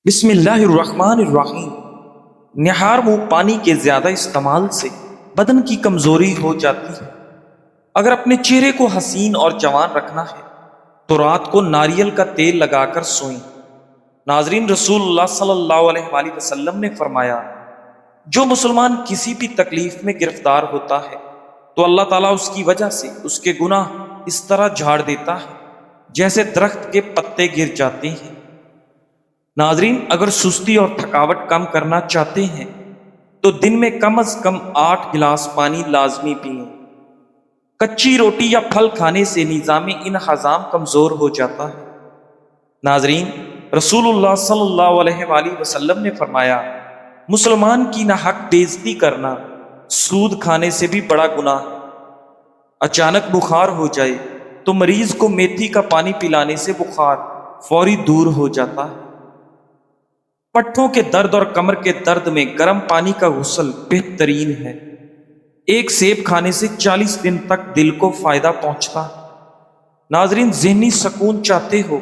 بسم اللہ الرحمن الرحیم۔ نہار منہ پانی کے زیادہ استعمال سے بدن کی کمزوری ہو جاتی ہے۔ اگر اپنے چہرے کو حسین اور جوان رکھنا ہے تو رات کو ناریل کا تیل لگا کر سوئیں۔ ناظرین، رسول اللہ صلی اللہ علیہ وآلہ وسلم نے فرمایا، جو مسلمان کسی بھی تکلیف میں گرفتار ہوتا ہے تو اللہ تعالیٰ اس کی وجہ سے اس کے گناہ اس طرح جھاڑ دیتا ہے جیسے درخت کے پتے گر جاتے ہیں۔ ناظرین، اگر سستی اور تھکاوٹ کم کرنا چاہتے ہیں تو دن میں کم از کم 8 گلاس پانی لازمی پئیں۔ کچی روٹی یا پھل کھانے سے نظام انہضام کمزور ہو جاتا ہے۔ ناظرین، رسول اللہ صلی اللہ علیہ وآلہ وسلم نے فرمایا، مسلمان کی ناحق بے عزتی کرنا سود کھانے سے بھی بڑا گناہ ہے۔ اچانک بخار ہو جائے تو مریض کو میتھی کا پانی پلانے سے بخار فوری دور ہو جاتا ہے۔ پٹھوں کے درد اور کمر کے درد میں گرم پانی کا غسل بہترین ہے۔ ایک سیب کھانے سے 40 دن تک دل کو فائدہ پہنچتا ہے۔ ناظرین، ذہنی سکون چاہتے ہو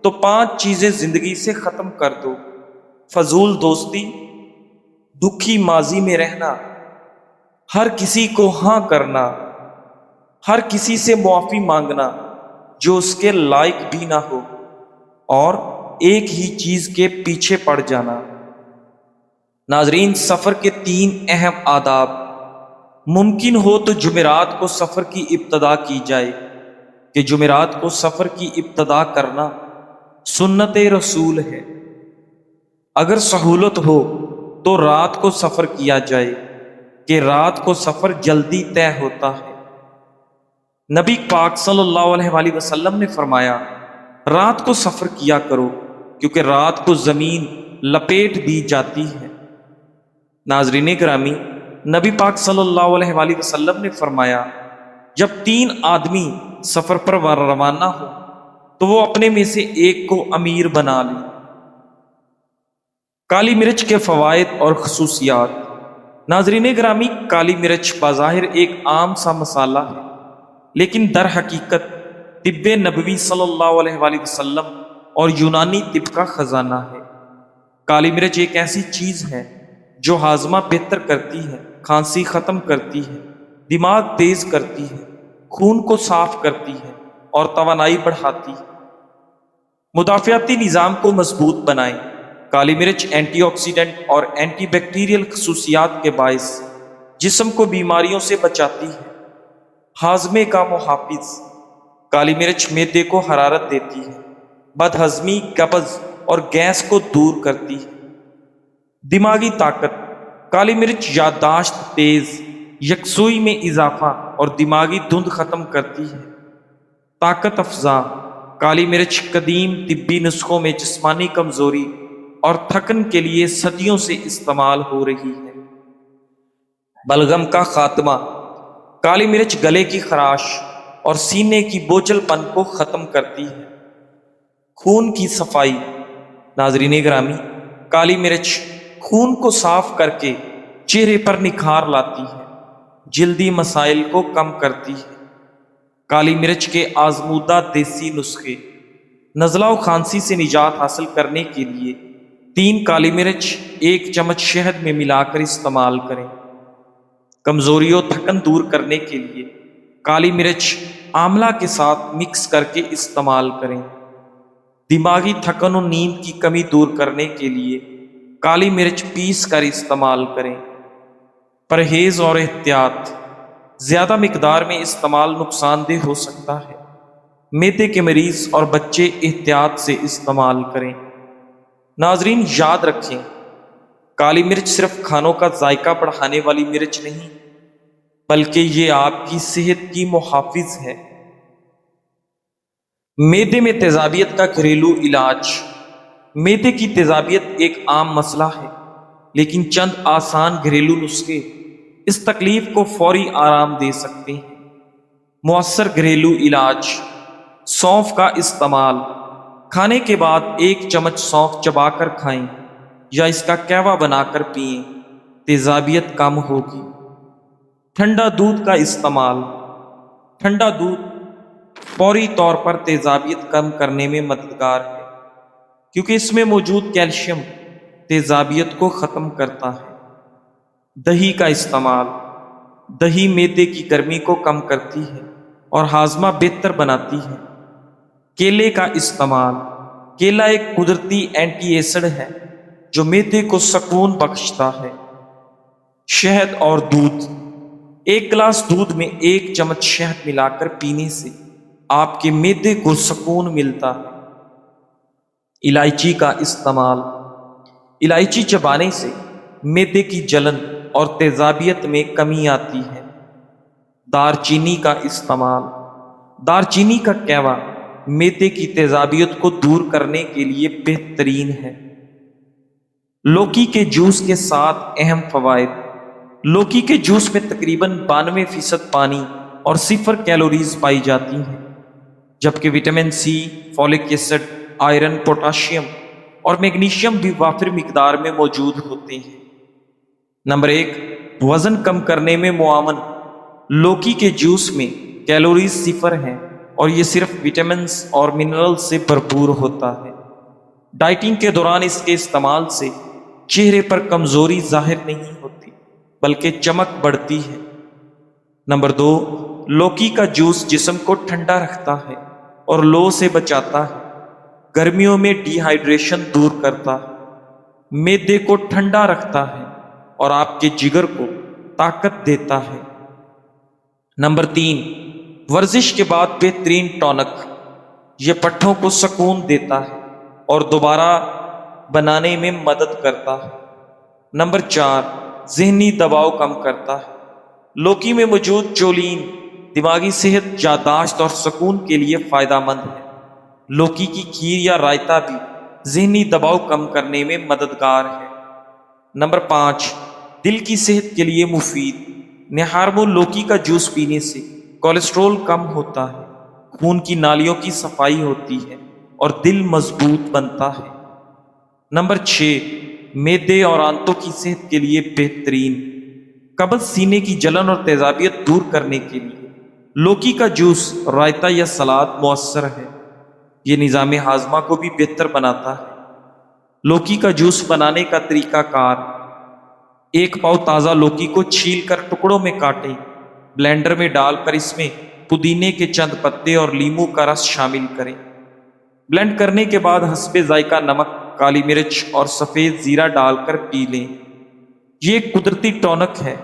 تو 5 چیزیں زندگی سے ختم کر دو: فضول دوستی، دکھی ماضی میں رہنا، ہر کسی کو ہاں کرنا، ہر کسی سے معافی مانگنا جو اس کے لائق بھی نہ ہو، اور ایک ہی چیز کے پیچھے پڑ جانا۔ ناظرین، سفر کے 3 اہم آداب۔ ممکن ہو تو جمعرات کو سفر کی ابتدا کی جائے کہ جمعرات کو سفر کی ابتدا کرنا سنت رسول ہے۔ اگر سہولت ہو تو رات کو سفر کیا جائے کہ رات کو سفر جلدی طے ہوتا ہے۔ نبی پاک صلی اللہ علیہ وآلہ وسلم نے فرمایا، رات کو سفر کیا کرو کیونکہ رات کو زمین لپیٹ دی جاتی ہے۔ ناظرین گرامی، نبی پاک صلی اللہ علیہ وآلہ وسلم نے فرمایا، جب 3 آدمی سفر پر روانہ ہو تو وہ اپنے میں سے ایک کو امیر بنا لیں۔ کالی مرچ کے فوائد اور خصوصیات۔ ناظرین گرامی، کالی مرچ بظاہر ایک عام سا مسالہ ہے، لیکن در حقیقت طب نبوی صلی اللہ علیہ وآلہ وسلم اور یونانی طب کا خزانہ ہے۔ کالی مرچ ایک ایسی چیز ہے جو ہاضمہ بہتر کرتی ہے، کھانسی ختم کرتی ہے، دماغ تیز کرتی ہے، خون کو صاف کرتی ہے اور توانائی بڑھاتی ہے۔ مدافعتی نظام کو مضبوط بنائیں۔ کالی مرچ اینٹی آکسیڈنٹ اور اینٹی بیکٹیریل خصوصیات کے باعث جسم کو بیماریوں سے بچاتی ہے۔ ہاضمے کا محافظ۔ کالی مرچ معدے کو حرارت دیتی ہے، بد ہضمی، قبض اور گیس کو دور کرتی ہے۔ دماغی طاقت۔ کالی مرچ یادداشت تیز، یکسوئی میں اضافہ اور دماغی دھند ختم کرتی ہے۔ طاقت افزا۔ کالی مرچ قدیم طبی نسخوں میں جسمانی کمزوری اور تھکن کے لیے صدیوں سے استعمال ہو رہی ہے۔ بلغم کا خاتمہ۔ کالی مرچ گلے کی خراش اور سینے کی بوجھل پن کو ختم کرتی ہے۔ خون کی صفائی۔ ناظرین گرامی، کالی مرچ خون کو صاف کر کے چہرے پر نکھار لاتی ہے، جلدی مسائل کو کم کرتی ہے۔ کالی مرچ کے آزمودہ دیسی نسخے۔ نزلہ و کھانسی سے نجات حاصل کرنے کے لیے 3 کالی مرچ 1 چمچ شہد میں ملا کر استعمال کریں۔ کمزوری و تھکن دور کرنے کے لیے کالی مرچ آملہ کے ساتھ مکس کر کے استعمال کریں۔ دماغی تھکن و نیند کی کمی دور کرنے کے لیے کالی مرچ پیس کر استعمال کریں۔ پرہیز اور احتیاط۔ زیادہ مقدار میں استعمال نقصان دہ ہو سکتا ہے۔ معدے کے مریض اور بچے احتیاط سے استعمال کریں۔ ناظرین، یاد رکھیں، کالی مرچ صرف کھانوں کا ذائقہ بڑھانے والی مرچ نہیں، بلکہ یہ آپ کی صحت کی محافظ ہے۔ معدے میں تیزابیت کا گھریلو علاج۔ معدے کی تیزابیت ایک عام مسئلہ ہے، لیکن چند آسان گھریلو نسخے اس تکلیف کو فوری آرام دے سکتے ہیں۔ مؤثر گھریلو علاج۔ سونف کا استعمال۔ کھانے کے بعد 1 چمچ سونف چبا کر کھائیں یا اس کا قہوہ بنا کر پئیں، تیزابیت کم ہوگی۔ ٹھنڈا دودھ کا استعمال۔ ٹھنڈا دودھ فوری طور پر تیزابیت کم کرنے میں مددگار ہے۔ کیونکہ اس میں موجود کیلشیم تیزابیت کو ختم کرتا ہے۔ دہی کا استعمال، دہی معدے کی گرمی کو کم کرتی ہے اور ہاضمہ بہتر بناتی ہے۔ کیلے کا استعمال، کیلا ایک قدرتی اینٹی ایسڈ ہے جو معدے کو سکون بخشتا ہے۔ شہد اور دودھ، ایک گلاس دودھ میں 1 چمچ شہد ملا کر پینے سے آپ کے معدے کو سکون ملتا ہے۔ الائچی کا استعمال، الائچی چبانے سے معدے کی جلن اور تیزابیت میں کمی آتی ہے۔ دار چینی کا استعمال، دار چینی کا کیوا معدے کی تیزابیت کو دور کرنے کے لیے بہترین ہے۔ لوکی کے جوس کے 7 اہم فوائد۔ لوکی کے جوس میں تقریباً 92% پانی اور 0 کیلوریز پائی جاتی ہیں، جبکہ vitamin C, folic acid, iron, potassium اور میگنیشیم بھی وافر مقدار میں موجود ہوتے ہیں۔ نمبر 1، وزن کم کرنے میں معاون۔ لوکی کے جوس میں کیلوریز 0 ہیں اور یہ صرف وٹامنز اور منرل سے بھرپور ہوتا ہے۔ ڈائٹنگ کے دوران اس کے استعمال سے چہرے پر کمزوری ظاہر نہیں ہوتی بلکہ چمک بڑھتی ہے۔ نمبر 2، لوکی کا جوس جسم کو ٹھنڈا رکھتا ہے اور لو سے بچاتا ہے۔ گرمیوں میں ڈی ہائیڈریشن دور کرتا ہے، معدے کو ٹھنڈا رکھتا ہے اور آپ کے جگر کو طاقت دیتا ہے۔ نمبر 3، ورزش کے بعد بہترین ٹونک۔ یہ پٹھوں کو سکون دیتا ہے اور دوبارہ بنانے میں مدد کرتا ہے۔ نمبر 4، ذہنی دباؤ کم کرتا ہے۔ لوکی میں موجود چولین دماغی صحت، یادداشت اور سکون کے لیے فائدہ مند ہے۔ لوکی کی کھیر یا رائتا بھی ذہنی دباؤ کم کرنے میں مددگار ہے۔ نمبر 5، دل کی صحت کے لیے مفید۔ نہارمو لوکی کا جوس پینے سے کولیسٹرول کم ہوتا ہے، خون کی نالیوں کی صفائی ہوتی ہے اور دل مضبوط بنتا ہے۔ نمبر 6، معدے اور آنتوں کی صحت کے لیے بہترین۔ قبض، سینے کی جلن اور تیزابیت دور کرنے کے لیے لوکی کا جوس، رائتا یا سلاد مؤثر ہے۔ یہ نظام ہاضمہ کو بھی بہتر بناتا ہے۔ لوکی کا جوس بنانے کا طریقہ کار: 1 پاؤ تازہ لوکی کو چھیل کر ٹکڑوں میں کاٹیں، بلینڈر میں ڈال کر اس میں پودینے کے چند پتے اور لیموں کا رس شامل کریں۔ بلینڈ کرنے کے بعد حسب ذائقہ نمک، کالی مرچ اور سفید زیرہ ڈال کر پی لیں۔ یہ ایک قدرتی ٹونک ہے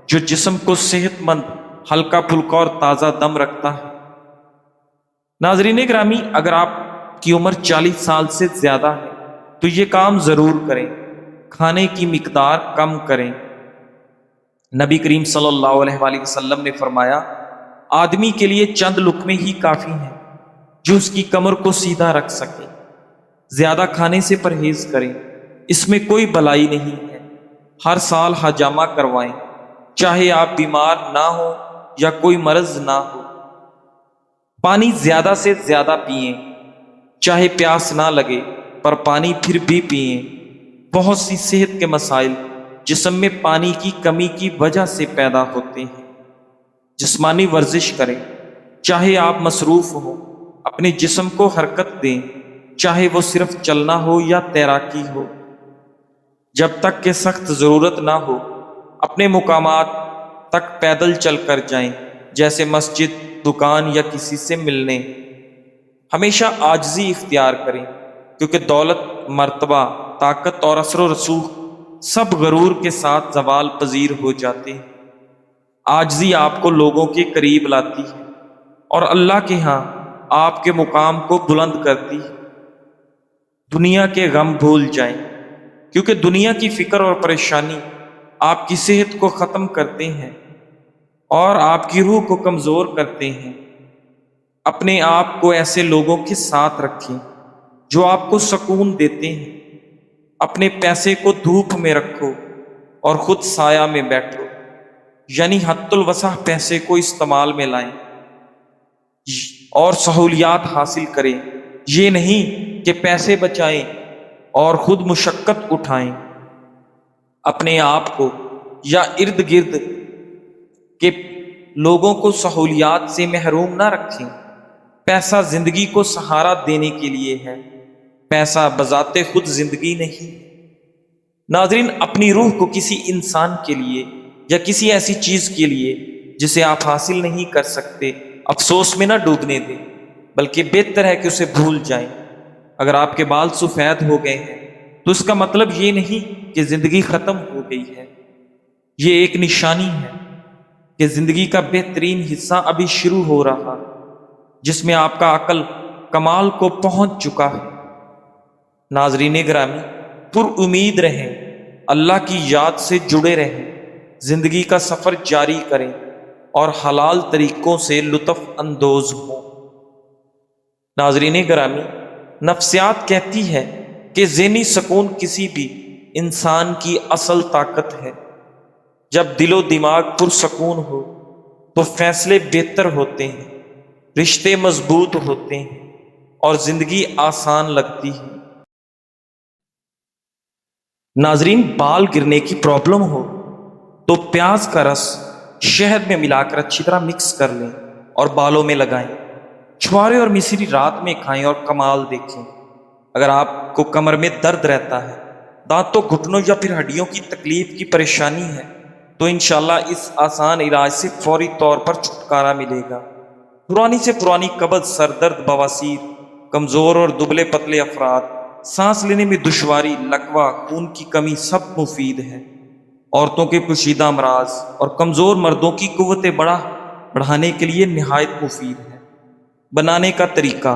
جو جسم کو صحت مند، ہلکا پھلکا اور تازہ دم رکھتا ہے۔ ناظرین گرامی، اگر آپ کی عمر 40 سال سے زیادہ ہے تو یہ کام ضرور کریں، کھانے کی مقدار کم کریں۔ نبی کریم صلی اللہ علیہ وآلہ وسلم نے فرمایا، آدمی کے لیے چند لقمے ہی کافی ہیں جو اس کی کمر کو سیدھا رکھ سکیں۔ زیادہ کھانے سے پرہیز کریں، اس میں کوئی بلائی نہیں ہے۔ ہر سال حجامہ کروائیں، چاہے آپ بیمار نہ ہو یا کوئی مرض نہ ہو۔ پانی زیادہ سے زیادہ پئیں، چاہے پیاس نہ لگے پر پانی پھر بھی پئیں۔ بہت سی صحت کے مسائل جسم میں پانی کی کمی کی وجہ سے پیدا ہوتے ہیں۔ جسمانی ورزش کریں، چاہے آپ مصروف ہوں، اپنے جسم کو حرکت دیں، چاہے وہ صرف چلنا ہو یا تیراکی ہو۔ جب تک کہ سخت ضرورت نہ ہو، اپنے مقامات تک پیدل چل کر جائیں، جیسے مسجد، دکان یا کسی سے ملنے۔ ہمیشہ عاجزی اختیار کریں، کیونکہ دولت، مرتبہ، طاقت اور اثر و رسوخ سب غرور کے ساتھ زوال پذیر ہو جاتے ہیں۔ عاجزی آپ کو لوگوں کے قریب لاتی ہے اور اللہ کے ہاں آپ کے مقام کو بلند کرتی ہے۔ دنیا کے غم بھول جائیں، کیونکہ دنیا کی فکر اور پریشانی آپ کی صحت کو ختم کرتے ہیں اور آپ کی روح کو کمزور کرتے ہیں۔ اپنے آپ کو ایسے لوگوں کے ساتھ رکھیں جو آپ کو سکون دیتے ہیں۔ اپنے پیسے کو دھوپ میں رکھو اور خود سایہ میں بیٹھو، یعنی حد الوسع پیسے کو استعمال میں لائیں اور سہولیات حاصل کریں۔ یہ نہیں کہ پیسے بچائیں اور خود مشقت اٹھائیں۔ اپنے آپ کو یا ارد گرد کے لوگوں کو سہولیات سے محروم نہ رکھیں۔ پیسہ زندگی کو سہارا دینے کے لیے ہے، پیسہ بذات خود زندگی نہیں۔ ناظرین، اپنی روح کو کسی انسان کے لیے یا کسی ایسی چیز کے لیے جسے آپ حاصل نہیں کر سکتے افسوس میں نہ ڈوبنے دیں، بلکہ بہتر ہے کہ اسے بھول جائیں۔ اگر آپ کے بال سفید ہو گئے ہیں تو اس کا مطلب یہ نہیں کہ زندگی ختم ہو گئی ہے، یہ ایک نشانی ہے کہ زندگی کا بہترین حصہ ابھی شروع ہو رہا ہے، جس میں آپ کا عقل کمال کو پہنچ چکا ہے۔ ناظرین گرامی، پر امید رہیں، اللہ کی یاد سے جڑے رہیں، زندگی کا سفر جاری کریں اور حلال طریقوں سے لطف اندوز ہوں۔ ناظرین گرامی، نفسیات کہتی ہے کہ ذہنی سکون کسی بھی انسان کی اصل طاقت ہے۔ جب دل و دماغ پرسکون ہو تو فیصلے بہتر ہوتے ہیں، رشتے مضبوط ہوتے ہیں اور زندگی آسان لگتی ہے۔ ناظرین، بال گرنے کی پرابلم ہو تو پیاز کا رس شہد میں ملا کر اچھی طرح مکس کر لیں اور بالوں میں لگائیں۔ چھوارے اور مصری رات میں کھائیں اور کمال دیکھیں۔ اگر آپ کو کمر میں درد رہتا ہے، دانتوں، گھٹنوں یا پھر ہڈیوں کی تکلیف کی پریشانی ہے تو انشاءاللہ اس آسان علاج سے فوری طور پر چھٹکارا ملے گا۔ پرانی سے پرانی قبض، سر درد، بواسیر، کمزور اور دبلے پتلے افراد، سانس لینے میں دشواری، لکوہ، خون کی کمی، سب مفید ہے۔ عورتوں کے پوشیدہ امراض اور کمزور مردوں کی قوت بڑھانے کے لیے نہایت مفید ہے۔ بنانے کا طریقہ: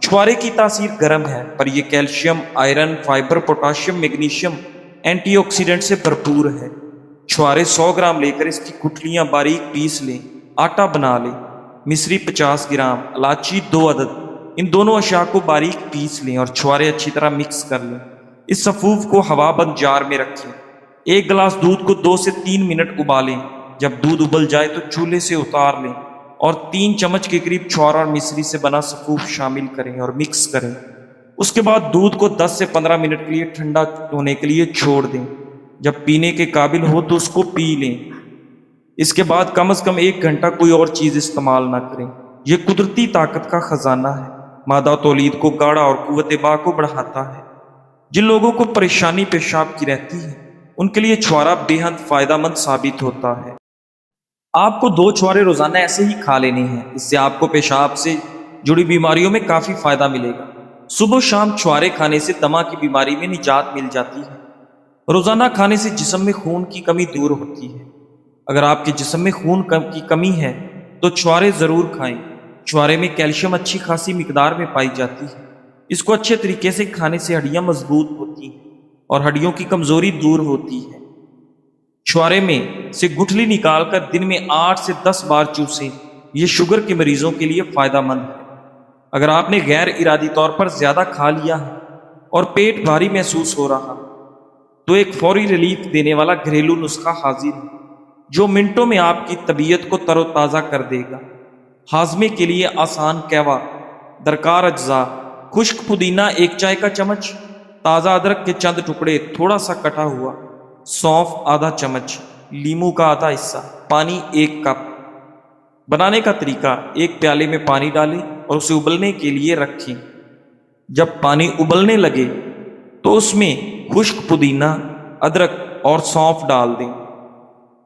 چھوارے کی تاثیر گرم ہے، پر یہ calcium, iron, fibre, potassium, magnesium, antioxidant سے بھرپور ہے۔ چھوارے 100 گرام لے کر اس کی گٹھلیاں باریک پیس لیں، آٹا بنا لیں۔ مصری 50 گرام، الائچی 2 عدد، ان دونوں اشیاء کو باریک پیس لیں اور چھوارے اچھی طرح مکس کر لیں۔ اس سفوف کو ہوا بند جار میں رکھیں۔ 1 گلاس دودھ کو 2 سے 3 منٹ ابالیں۔ جب دودھ ابل جائے تو چولہے سے اتار لیں اور 3 چمچ کے قریب چھوارا اور مصری سے بنا سفوف شامل کریں اور مکس کریں۔ اس کے بعد دودھ کو 10 سے 15 منٹ کے لیے ٹھنڈا ہونے کے لیے چھوڑ دیں۔ جب پینے کے قابل ہو تو اس کو پی لیں۔ اس کے بعد کم از کم 1 گھنٹہ کوئی اور چیز استعمال نہ کریں۔ یہ قدرتی طاقت کا خزانہ ہے، مادہ تولید کو گاڑا اور قوت باء کو بڑھاتا ہے۔ جن لوگوں کو پریشانی پیشاب کی رہتی ہے ان کے لیے چھوارا بے حد فائدہ مند ثابت ہوتا ہے۔ آپ کو 2 چھوارے روزانہ ایسے ہی کھا لینے ہیں، اس سے آپ کو پیشاب سے جڑی بیماریوں میں کافی فائدہ ملے گا۔ صبح و شام چھوارے کھانے سے دمہ کی بیماری میں نجات مل جاتی ہے۔ روزانہ کھانے سے جسم میں خون کی کمی دور ہوتی ہے۔ اگر آپ کے جسم میں خون کی کمی ہے تو چھوارے ضرور کھائیں۔ چھوارے میں کیلشیم اچھی خاصی مقدار میں پائی جاتی ہے۔ اس کو اچھے طریقے سے کھانے سے ہڈیاں مضبوط ہوتی ہیں اور ہڈیوں کی کمزوری دور ہوتی ہے۔ چھوارے میں سے گٹھلی نکال کر دن میں 8 سے 10 بار چوسیں، یہ شوگر کے مریضوں کے لیے فائدہ مند ہے۔ اگر آپ نے غیر ارادی طور پر زیادہ کھا لیا ہے اور پیٹ بھاری محسوس ہو رہا تو ایک فوری ریلیف دینے والا گھریلو نسخہ حاضر ہے جو منٹوں میں آپ کی طبیعت کو تر و تازہ کر دے گا۔ ہاضمے کے لیے آسان قہوہ۔ درکار اجزاء: خشک پودینہ 1 چائے کا چمچ، تازہ ادرک کے چند ٹکڑے تھوڑا سا کٹا ہوا، سونف آدھا چمچ، لیموں کا آدھا حصہ، پانی 1 کپ۔ بنانے کا طریقہ: 1 پیالے میں پانی ڈالیں اور اسے ابلنے کے لیے رکھیں۔ جب پانی ابلنے لگے تو اس میں خشک پودینہ، ادرک اور سونف ڈال دیں۔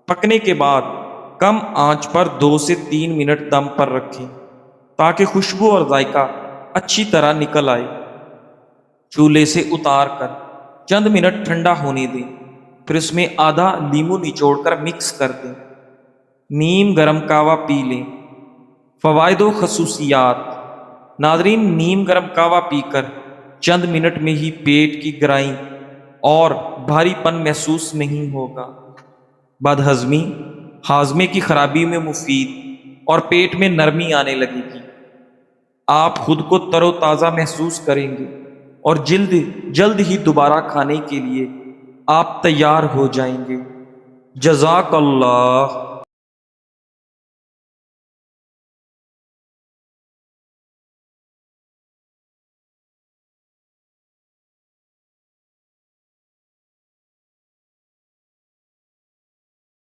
پکنے کے بعد کم آنچ پر 2 سے 3 منٹ دم پر رکھیں تاکہ خوشبو اور ذائقہ اچھی طرح نکل آئے۔ چولہے سے اتار کر چند منٹ ٹھنڈا ہونے دیں، پھر اس میں آدھا لیموں نچوڑ کر مکس کر دیں۔ نیم گرم قہوہ پی لیں۔ فوائد و خصوصیات: ناظرین، نیم گرم قہوہ پی کر چند منٹ میں ہی پیٹ کی گرائیں اور بھاری پن محسوس نہیں ہوگا۔ بدہضمی، ہاضمے کی خرابی میں مفید اور پیٹ میں نرمی آنے لگے گی۔ آپ خود کو تر و تازہ محسوس کریں گے اور جلد ہی دوبارہ کھانے کے لیے آپ تیار ہو جائیں گے۔ جزاک اللہ۔